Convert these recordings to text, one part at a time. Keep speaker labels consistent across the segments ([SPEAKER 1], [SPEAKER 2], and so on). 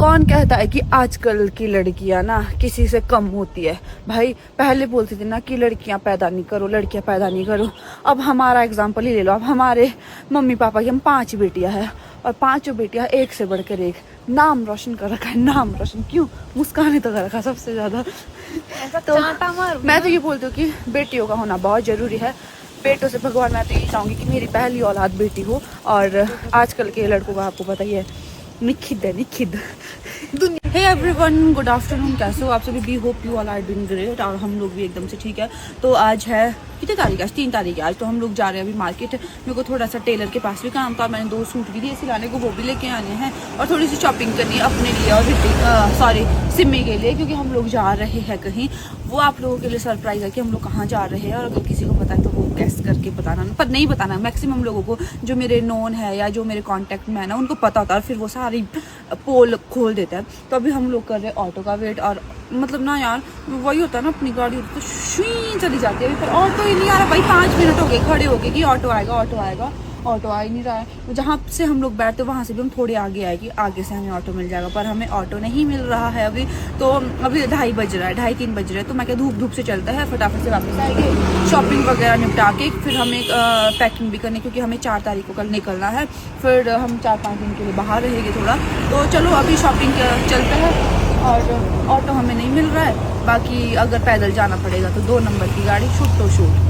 [SPEAKER 1] कौन कहता है कि आजकल की लड़कियां ना किसी से कम होती है। भाई पहले बोलती थी ना कि लड़कियां पैदा नहीं करो, लड़कियां पैदा नहीं करो। अब हमारा एग्जाम्पल ही ले लो। अब हमारे मम्मी पापा की हम 5 बेटियां हैं और 5 बेटियां एक से बढ़कर एक। नाम रोशन कर रखा है, नाम रोशन। क्यों? मुस्कान ही तो कर रखा सबसे ज्यादा। तो मैं तो ये बोलती हूँ कि बेटियों का होना बहुत जरूरी है। बेटों से भगवान, मैं तो ये चाहूंगी कि मेरी पहली औलाद बेटी हो। और आजकल के लड़कों का आपको पता ही है, निखिद है निखिद। Hey everyone, good afternoon. कैसे हो आप सभी? We hope you all are doing great. और हम लोग भी एकदम से ठीक है। तो आज है कितनी तारीख है? आज 3 तारीख है। आज तो हम लोग जा रहे हैं अभी मार्केट। मेरे को थोड़ा सा टेलर के पास भी काम था। मैंने 2 सूट भी दिए सिलाने को, वो भी लेके आने हैं। और थोड़ी सी शॉपिंग करनी है अपने लिए और सिमी के लिए, क्योंकि हम लोग जा रहे हैं कहीं। वो आप लोगों के लिए सरप्राइज है कि हम लोग कहाँ जा रहे हैं। और अगर किसी को पता है तो वो गेस करके बताना, पर नहीं बताना। मैक्सिमम लोगों को जो मेरे नोन है या जो मेरे कॉन्टेक्ट में है ना, उनको पता होता है और फिर वो सारी पोल खोल देते हैं। तो अभी हम लोग कर रहे हैं ऑटो का वेट। और मतलब ना यार, वही होता है ना, अपनी गाड़ी होती तो शुई चली जाती है। अभी पर ऑटो ही नहीं आ रहा भाई। 5 मिनट हो गए खड़े हो गए कि ऑटो आएगा ऑटो आएगा। ऑटो आ ही नहीं रहा है। जहाँ से हम लोग बैठते वहाँ से भी हम थोड़े आगे आएगी, आगे से हमें ऑटो मिल जाएगा, पर हमें ऑटो नहीं मिल रहा है अभी। तो अभी 2:30 बज रहा है, 2:30-3 बज रहे हैं। तो मैं क्या, धूप से चलता है, फटाफट से वापस आएंगे, शॉपिंग वगैरह निपटा के फिर हमें पैकिंग भी करनी, क्योंकि हमें 4 तारीख को कल निकलना है। फिर हम 4-5 दिन के लिए बाहर रहेंगे थोड़ा। तो चलो अभी शॉपिंग चलते हैं। और ऑटो हमें नहीं मिल रहा है। बाकी अगर पैदल जाना पड़ेगा तो 2 नंबर की गाड़ी, शूट तो शूट।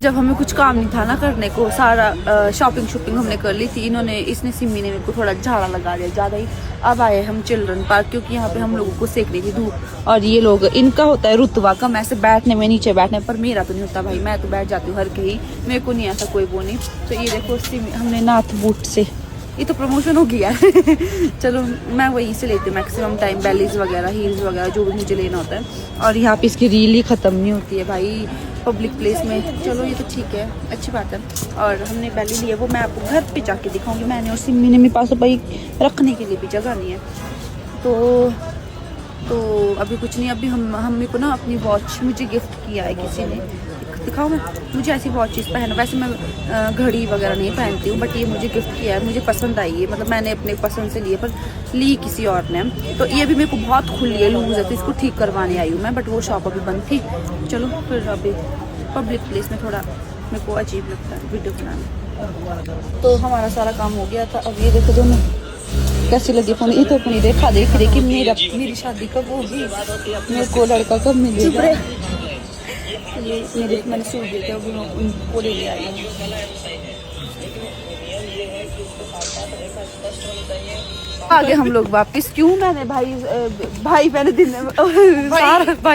[SPEAKER 1] जब हमें कुछ काम नहीं था ना करने को, सारा शॉपिंग हमने कर ली थी। इसने सिमी ने मेरे को थोड़ा झाड़ा लगा दिया ज़्यादा ही। अब आए हम चिल्ड्रन पार्क, क्योंकि यहाँ पे हम लोगों को सेक रही थी धूप। और ये लोग, इनका होता है रुतबा कम ऐसे बैठने में, नीचे बैठने पर। मेरा तो नहीं होता भाई, मैं तो बैठ जाती हूँ हर कहीं, मेरे को नहीं ऐसा कोई वो नहीं। तो ये देखो सिमी हमने नाथ बूट से, ये तो प्रमोशन हो गया है। चलो मैं वहीं से लेती हूँ मैक्सिमम टाइम, बेलीज वगैरह, हील्स वगैरह, जो भी मुझे लेना होता है। और यहाँ पे इसकी रील ही ख़त्म नहीं होती है भाई, पब्लिक प्लेस में। चलो ये तो ठीक है, अच्छी बात है। और हमने बेली ली है, वो मैं आपको घर पे जाके दिखाऊंगी। मैंने और सिमी ने, मेरे पास भाई रखने के लिए भी जगह नहीं है। तो अभी कुछ नहीं। अभी हम को ना अपनी वॉच मुझे गिफ्ट किया है किसी ने। दिखाओ, मैं मुझे ऐसी वॉचेस पहना, वैसे मैं घड़ी वगैरह नहीं पहनती हूँ, बट ये मुझे गिफ्ट किया है, मुझे पसंद आई है। मतलब मैंने अपने पसंद से लिए, पर ली किसी और ने। तो ये भी मेरे को बहुत खुली है, लूज है, तो इसको ठीक करवाने आई हूँ मैं। बट वो शॉप अभी बंद थी। चलो फिर अभी पब्लिक प्लेस में थोड़ा मेरे को अजीब लगता है वीडियो बनाना। तो हमारा सारा काम हो गया था। अब ये देखो दोनों कैसी लगी फोन। ये तो अपनी देख कि मेरी शादी कब होगी, मेरे को लड़का कब मिलेगा। ये मेरे मैंने सूट दिए थे, अभी मैं उनको ले आई हूँ। आगे हम लोग वापस। क्यों? मैंने भाई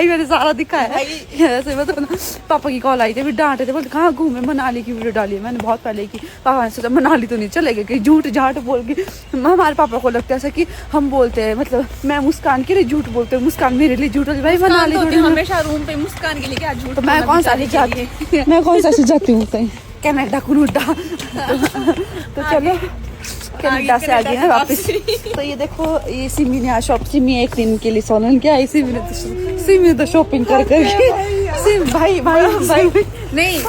[SPEAKER 1] मैंने सारा दिखाया ऐसे। मतलब पापा की कॉल आई थी, फिर डांटे थे, बोलते कहाँ घूमे, मनाली की वीडियो डाली है मैंने बहुत पहले की। पापा ने सोचा मनाली तो नहीं चलेगा कहीं झूठ झाट बोल के। हमारे पापा को लगता है ऐसा कि हम बोलते हैं, मतलब मैं मुस्कान के लिए झूठ बोलते हैं, मुस्कान मेरे लिए झूठ होती है। भाई मनाली हमेशा रूम पे मुस्कान के लिए क्या झूठ। मैं कौन सा जाती हूँ कहीं कनाडा कुनुडा। तो चलो कनाडा से आ गए हैं वापस। तो ये देखो, ये सिमी ने सिमी 1 दिन के लिए सोलन क्या आई। सिमी ने तो शॉपिंग कर भाई नहीं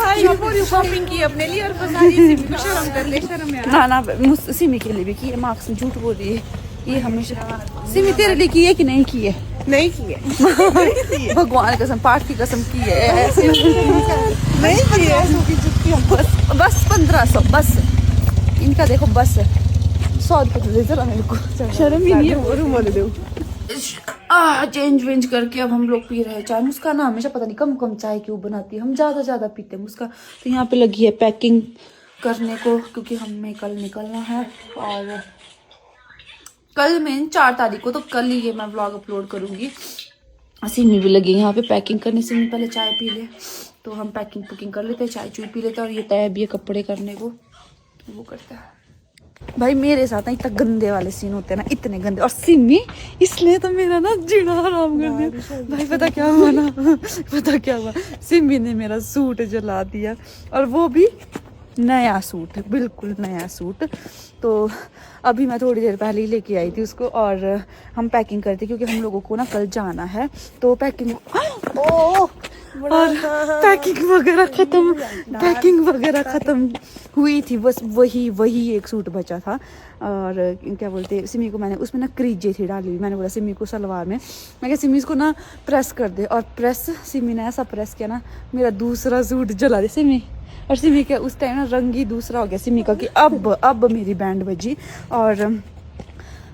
[SPEAKER 1] शॉपिंग की अपने लिए और शर्म कर ले, ना सिमी के लिए भी की है। मार्क्स झूठ बोल रही है ये हमेशा। सिमी तेरे लिए की है कि नहीं की है? नहीं की है। भगवान कसम, पाठ की कसम की है। नहीं की है। बस 1500 बस। इनका देखो बस 100 रुपये दे जरा मेरे को, शर्म ही नहीं है। और वाले दो चेंज वेंज करके अब हम लोग पी रहे हैं चाय। मुस्कान हमेशा पता नहीं कम चाय क्यों बनाती है, हम ज्यादा पीते हैं मुस्कान। तो यहाँ पे लगी है पैकिंग करने को, क्योंकि हमें कल निकलना है। और कल में 4 तारीख को, तो कल ही ये मैं व्लॉग अपलोड करूंगी। सिमी भी लगी यहाँ पे पैकिंग करने से पहले चाय पी ले। तो हम पैकिंग कर लेते हैं, चाय चूय पी लेते हैं। और ये तय भी है कपड़े करने को, वो करता है भाई। मेरे साथ ना इतना गंदे वाले सीन होते हैं ना, इतने गंदे। और सिमी इसलिए तो मेरा ना जीना हराम कर दिया भाई। पता क्या हुआ, सिमी ने मेरा सूट जला दिया, और वो भी नया सूट, बिल्कुल नया सूट। तो अभी मैं थोड़ी देर पहले ही लेके आई थी उसको। और हम पैकिंग करते, क्योंकि हम लोगों को ना कल जाना है। तो पैकिंग और पैकिंग वगैरह ख़त्म हुई थी, बस वही एक सूट बचा था। और क्या बोलते, सिमी को मैंने उसमें ना क्रीजे थी डाली हुई, मैंने बोला सिमी को सलवार में, मैं क्या सिमी इसको ना प्रेस कर दे, और सिमी ने ऐसा प्रेस किया ना, मेरा दूसरा सूट जला दे सिमी। और सिमी का उस टाइम ना रंग ही दूसरा हो गया सिमी का, कि अब मेरी बैंड बजी। और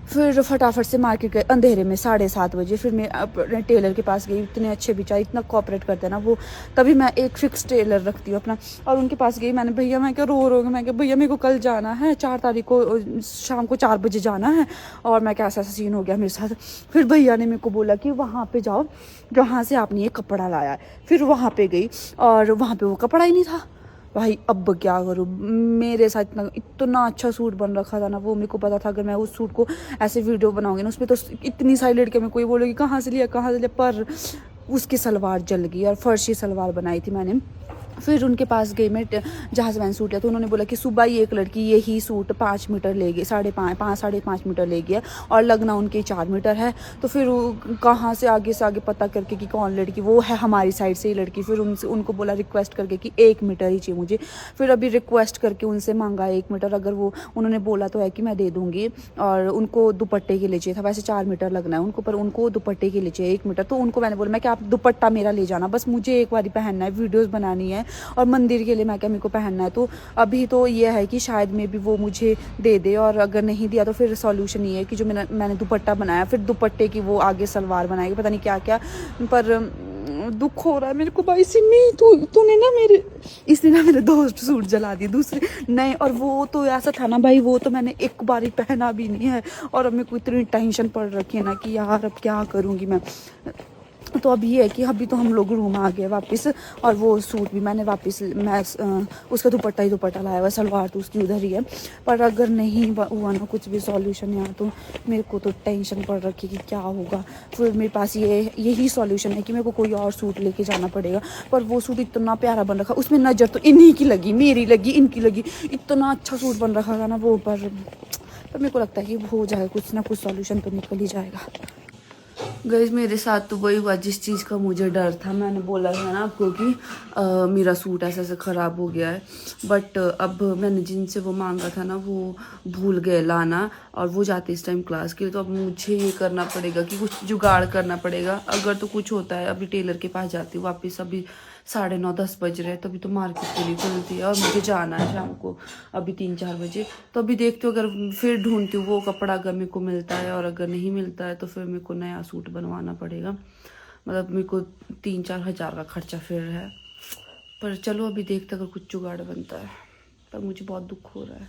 [SPEAKER 1] फिर फटाफट से मार्केट गए अंधेरे में 7:30 बजे। फिर मैं अपने टेलर के पास गई, इतने अच्छे बेचारे, इतना कोऑपरेट करते हैं ना वो, तभी मैं एक फिक्स टेलर रखती हूँ अपना। और उनके पास गई मैंने, भैया मैं क्या रो मैं क्या भैया मेरे को कल जाना है, 4 तारीख को शाम को 4 बजे जाना है। और मैं क्या ऐसा सीन हो गया मेरे साथ। फिर भैया ने मेरे को बोला कि वहाँ पे जाओ जहाँ से आपने ये कपड़ा लाया है। फिर वहाँ पे गई और वहाँ पे वो कपड़ा ही नहीं था। भाई अब क्या करूँ, मेरे साथ इतना अच्छा सूट बन रखा था ना वो, मेरे को पता था अगर मैं उस सूट को ऐसे वीडियो बनाऊंगी ना, उसमें तो इतनी सारी लड़कियाँ मेरे को ये बोलेगी कहाँ से लिया, पर उसकी सलवार जल गई और फर्शी सलवार बनाई थी मैंने। फिर उनके पास गई मैं, जहाँ से मैंने सूट लिया, तो उन्होंने बोला कि सुबह ही एक लड़की यही सूट 5 मीटर ले गई, 5.5 मीटर ले गया, और लगना उनके 4 मीटर है। तो फिर कहाँ से आगे पता करके कि कौन लड़की, वो है हमारी साइड से ही लड़की। फिर उनको बोला रिक्वेस्ट करके कि 1 मीटर ही चाहिए मुझे। फिर अभी रिक्वेस्ट करके उनसे मांगा 1 मीटर, अगर वो उन्होंने बोला तो है कि मैं दे दूँगी। और उनको दुपट्टे के लिए चाहिए था, वैसे 4 मीटर लगना है उनको, पर उनको दुपट्टे के लिए चाहिए 1 मीटर। तो उनको मैंने बोला मैं क्या आप दुपट्टा मेरा ले जाना, बस मुझे एक बार पहनना है, वीडियोज़ बनानी है और मंदिर के लिए मैं क्या मेरे को पहनना है। तो अभी तो ये है कि शायद में भी वो मुझे दे दे, और अगर नहीं दिया तो फिर सॉल्यूशन ये है कि जो मैंने दुपट्टा बनाया, फिर दुपट्टे की वो आगे सलवार बनाएगी, पता नहीं क्या क्या। पर दुख हो रहा है मेरे को भाई सिमी, तूने ना इसने ना मेरे 2 सूट जला दिए दूसरे नए। और वो तो ऐसा था ना भाई, वो तो मैंने एक बार ही पहना भी नहीं है, और अब मेरे को इतनी टेंशन पड़ रखी है ना कि यार अब क्या करूँगी मैं। तो अब ये है कि अभी तो हम लोग रूम आ गए वापस, और वो सूट भी मैंने वापस उसका दुपट्टा लाया हुआ, सलवार तो उसकी उधर ही है। पर अगर नहीं हुआ ना कुछ भी सॉल्यूशन यहाँ, तो मेरे को तो टेंशन पड़ रखी कि क्या होगा। फिर मेरे पास यही सॉल्यूशन है कि मेरे को कोई और सूट लेके जाना पड़ेगा। पर वो सूट इतना प्यारा बन रखा, उसमें नज़र तो इन्हीं की लगी, मेरी लगी, इनकी लगी, इतना अच्छा सूट बन रखा था ना वो। पर मेरे को लगता है कि हो जाएगा, कुछ ना कुछ सॉल्यूशन तो निकल ही जाएगा। गाइस मेरे साथ तो वही हुआ जिस चीज़ का मुझे डर था। मैंने बोला था ना आपको कि मेरा सूट ऐसे ख़राब हो गया है, बट अब मैंने जिनसे वो मांगा था ना वो भूल गए लाना, और वो जाते इस टाइम क्लास के लिए। तो अब मुझे ये करना पड़ेगा कि कुछ जुगाड़ करना पड़ेगा। अगर तो कुछ होता है अभी टेलर के पास जाती हूँ वापस, अभी 9:30-10 बज रहे हैं, तो अभी तो मार्केट के लिए खुलती है और मुझे जाना है शाम को अभी 3-4 बजे। तो अभी देखती हूँ, अगर फिर ढूंढती हूँ वो कपड़ा, अगर मेरे को मिलता है, और अगर नहीं मिलता है तो फिर मेरे को नया सूट बनवाना पड़ेगा। मतलब मेरे को 3-4 हज़ार का खर्चा फिर है। पर चलो अभी देखते अगर कुछ जुगाड़ बनता है। पर मुझे बहुत दुख हो रहा है।